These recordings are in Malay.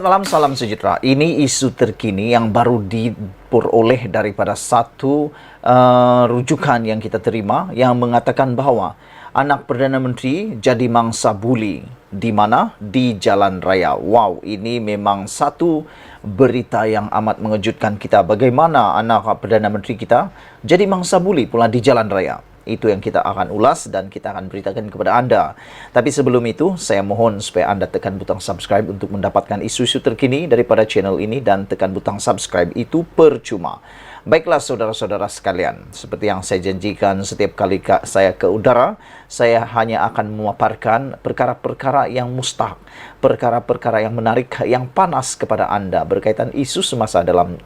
Selamat malam, salam sejahtera. Ini isu terkini yang baru diperoleh daripada satu rujukan yang kita terima yang mengatakan bahawa anak Perdana Menteri jadi mangsa buli. Di mana? Di jalan raya. Wow, ini memang satu berita yang amat mengejutkan kita. Bagaimana anak Perdana Menteri kita jadi mangsa buli pula di jalan raya. Itu yang kita akan ulas dan kita akan beritakan kepada anda. Tapi sebelum itu, saya mohon supaya anda tekan butang subscribe untuk mendapatkan isu-isu terkini daripada channel ini, dan tekan butang subscribe itu percuma. Baiklah saudara-saudara sekalian, seperti yang saya janjikan setiap kali saya ke udara, saya hanya akan memaparkan perkara-perkara yang mustahak, perkara-perkara yang menarik, yang panas kepada anda berkaitan isu semasa dalam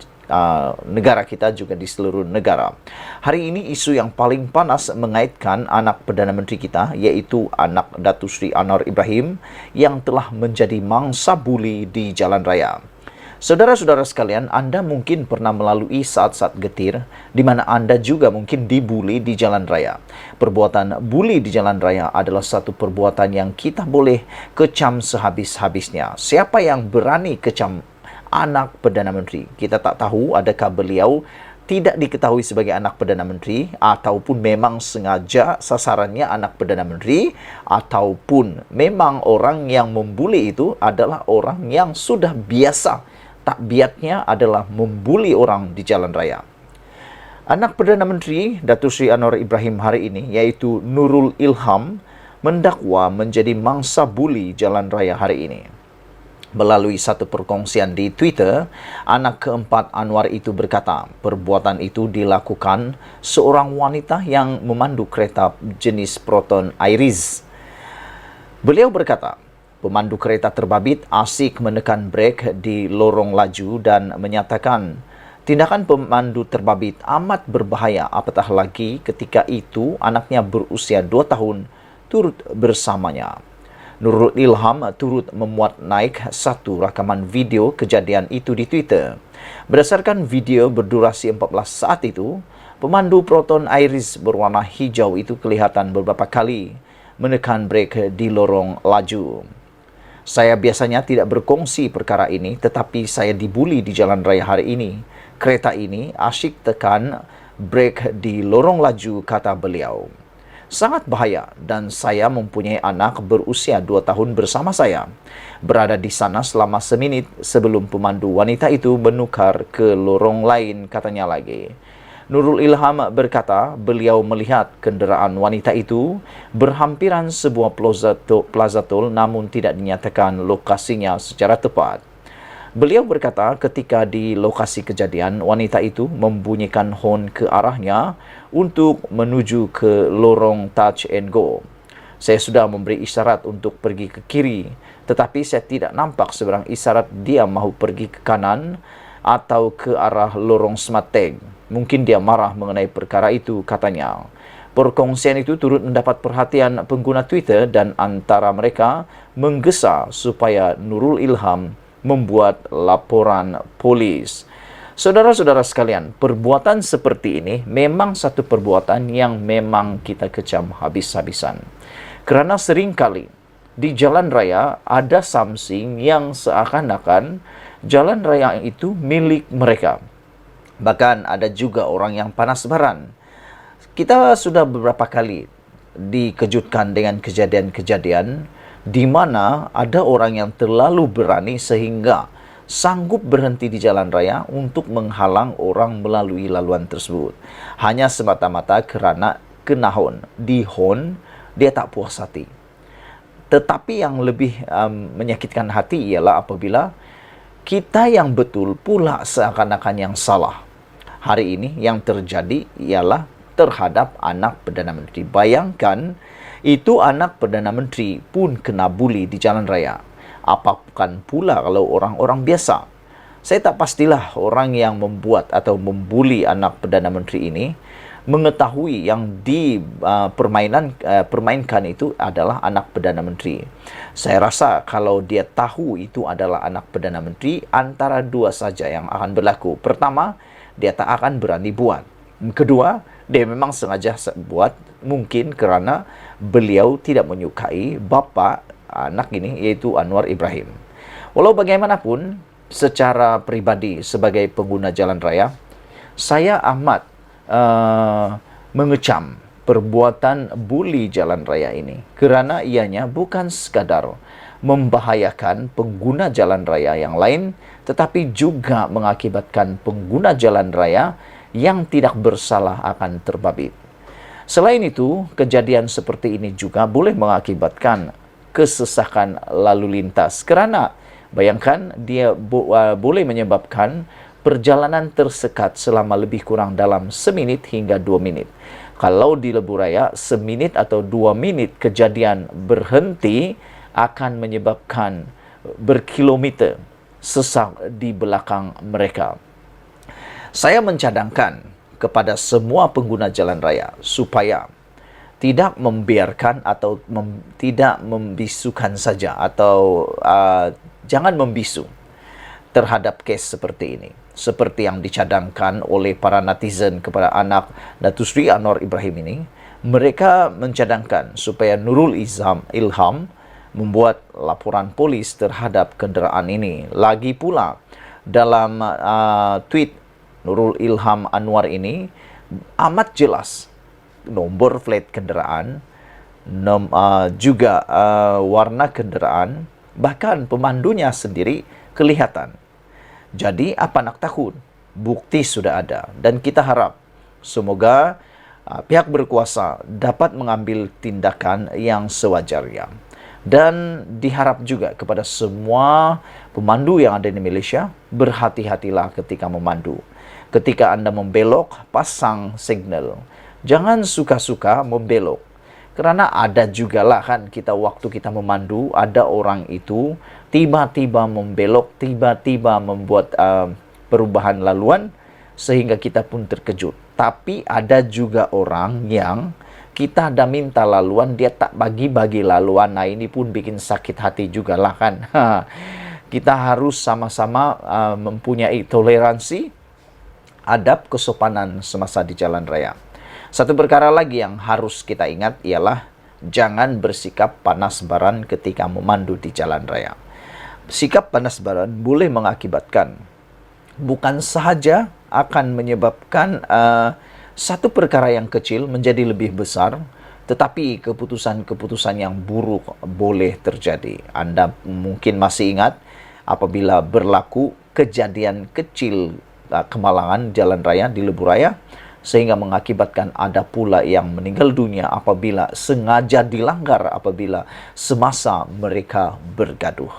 negara kita, juga di seluruh negara. Hari ini isu yang paling panas mengaitkan anak Perdana Menteri kita, yaitu anak Datuk Seri Anwar Ibrahim yang telah menjadi mangsa buli di jalan raya. Saudara-saudara sekalian, anda mungkin pernah melalui saat-saat getir di mana anda juga mungkin dibuli di jalan raya. Perbuatan buli di jalan raya adalah satu perbuatan yang kita boleh kecam sehabis-habisnya. Siapa yang berani kecam anak Perdana Menteri? Kita tak tahu adakah beliau tidak diketahui sebagai anak Perdana Menteri, ataupun memang sengaja sasarannya anak Perdana Menteri, ataupun memang orang yang membuli itu adalah orang yang sudah biasa, takbiatnya adalah membuli orang di jalan raya. Anak Perdana Menteri Datuk Seri Anwar Ibrahim hari ini, yaitu Nurul Ilham, mendakwa menjadi mangsa buli jalan raya hari ini. Melalui satu perkongsian di Twitter, anak keempat Anwar itu berkata, perbuatan itu dilakukan seorang wanita yang memandu kereta jenis Proton Iris. Beliau berkata, pemandu kereta terbabit asik menekan brek di lorong laju dan menyatakan, tindakan pemandu terbabit amat berbahaya, apatah lagi ketika itu anaknya berusia 2 tahun turut bersamanya. Nurul Ilham turut memuat naik satu rakaman video kejadian itu di Twitter. Berdasarkan video berdurasi 14 saat itu, pemandu Proton Iris berwarna hijau itu kelihatan beberapa kali menekan brek di lorong laju. Saya biasanya tidak berkongsi perkara ini, tetapi saya dibuli di jalan raya hari ini. Kereta ini asyik tekan brek di lorong laju, kata beliau. Sangat bahaya, dan saya mempunyai anak berusia 2 tahun bersama saya. Berada di sana selama seminit sebelum pemandu wanita itu menukar ke lorong lain, katanya lagi. Nurul Ilham berkata beliau melihat kenderaan wanita itu berhampiran sebuah plaza tol, namun tidak dinyatakan lokasinya secara tepat. Beliau berkata ketika di lokasi kejadian, wanita itu membunyikan horn ke arahnya untuk menuju ke lorong touch and go. Saya sudah memberi isyarat untuk pergi ke kiri, tetapi saya tidak nampak seberang isyarat dia mahu pergi ke kanan atau ke arah lorong smart tag. Mungkin dia marah mengenai perkara itu, katanya. Perkongsian itu turut mendapat perhatian pengguna Twitter, dan antara mereka menggesa supaya Nurul Ilham membuat laporan polis. Saudara-saudara sekalian, perbuatan seperti ini memang satu perbuatan yang memang kita kecam habis-habisan. Kerana seringkali di jalan raya ada something yang seakan-akan jalan raya itu milik mereka. Bahkan ada juga orang yang panas baran. Kita sudah beberapa kali dikejutkan dengan kejadian-kejadian di mana ada orang yang terlalu berani sehingga sanggup berhenti di jalan raya untuk menghalang orang melalui laluan tersebut. Hanya semata-mata kerana kena horn. Di horn, dia tak puas hati. Tetapi yang lebih menyakitkan hati ialah apabila kita yang betul pula seakan-akan yang salah. Hari ini yang terjadi ialah terhadap anak Perdana Menteri. Bayangkan, itu anak Perdana Menteri pun kena buli di jalan raya. Apakah pula kalau orang-orang biasa? Saya tak pastilah orang yang membuat atau membuli anak Perdana Menteri ini mengetahui yang permainkan itu adalah anak Perdana Menteri. Saya rasa kalau dia tahu itu adalah anak Perdana Menteri, antara dua saja yang akan berlaku. Pertama, dia tak akan berani buat. Kedua, dia memang sengaja buat, mungkin kerana beliau tidak menyukai bapa anak ini, yaitu Anwar Ibrahim. Walau bagaimanapun, secara pribadi sebagai pengguna jalan raya, saya amat mengecam perbuatan buli jalan raya ini kerana ianya bukan sekadar membahayakan pengguna jalan raya yang lain, tetapi juga mengakibatkan pengguna jalan raya yang tidak bersalah akan terbabit. Selain itu, kejadian seperti ini juga boleh mengakibatkan kesesakan lalu lintas kerana bayangkan dia boleh menyebabkan perjalanan tersekat selama lebih kurang dalam seminit hingga 2 minit. Kalau di lebuh raya, seminit atau 2 minit kejadian berhenti akan menyebabkan berkilometer sesak di belakang mereka. Saya mencadangkan kepada semua pengguna jalan raya supaya tidak membiarkan atau tidak membisukan saja atau jangan membisu terhadap kes seperti ini. Seperti yang dicadangkan oleh para netizen kepada anak Datuk Seri Anwar Ibrahim ini, mereka mencadangkan supaya Nurul Ilham membuat laporan polis terhadap kenderaan ini. Lagi pula, dalam tweet Nurul Ilham Anwar ini amat jelas nombor plat kenderaan, juga warna kenderaan, bahkan pemandunya sendiri kelihatan. Jadi apa nak takut? Bukti sudah ada dan kita harap semoga pihak berkuasa dapat mengambil tindakan yang sewajarnya. Dan diharap juga kepada semua pemandu yang ada di Malaysia, berhati-hatilah ketika memandu. Ketika anda membelok, pasang signal. Jangan suka-suka membelok. Kerana ada jugalah kan kita waktu kita memandu, ada orang itu tiba-tiba membelok, tiba-tiba membuat perubahan laluan sehingga kita pun terkejut. Tapi ada juga orang yang kita dah minta laluan, dia tak bagi-bagi laluan. Nah, ini pun bikin sakit hati jugalah kan. Kita harus sama-sama mempunyai toleransi, adab kesopanan semasa di jalan raya. Satu perkara lagi yang harus kita ingat ialah jangan bersikap panas baran ketika memandu di jalan raya. Sikap panas baran boleh mengakibatkan, bukan sahaja akan menyebabkan satu perkara yang kecil menjadi lebih besar, tetapi keputusan-keputusan yang buruk boleh terjadi. Anda mungkin masih ingat apabila berlaku kejadian kecil kemalangan jalan raya di lebuh raya, sehingga mengakibatkan ada pula yang meninggal dunia apabila sengaja dilanggar apabila semasa mereka bergaduh.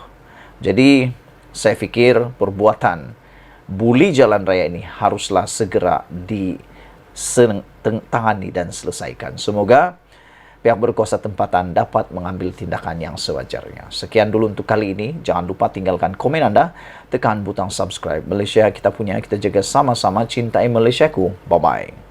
Jadi, saya fikir perbuatan buli jalan raya ini haruslah segera ditangani dan selesaikan. Semoga pihak berkuasa tempatan dapat mengambil tindakan yang sewajarnya. Sekian dulu untuk kali ini. Jangan lupa tinggalkan komen anda, tekan butang subscribe. Malaysia kita punya, kita jaga sama-sama, cintai Malaysiaku. Bye-bye.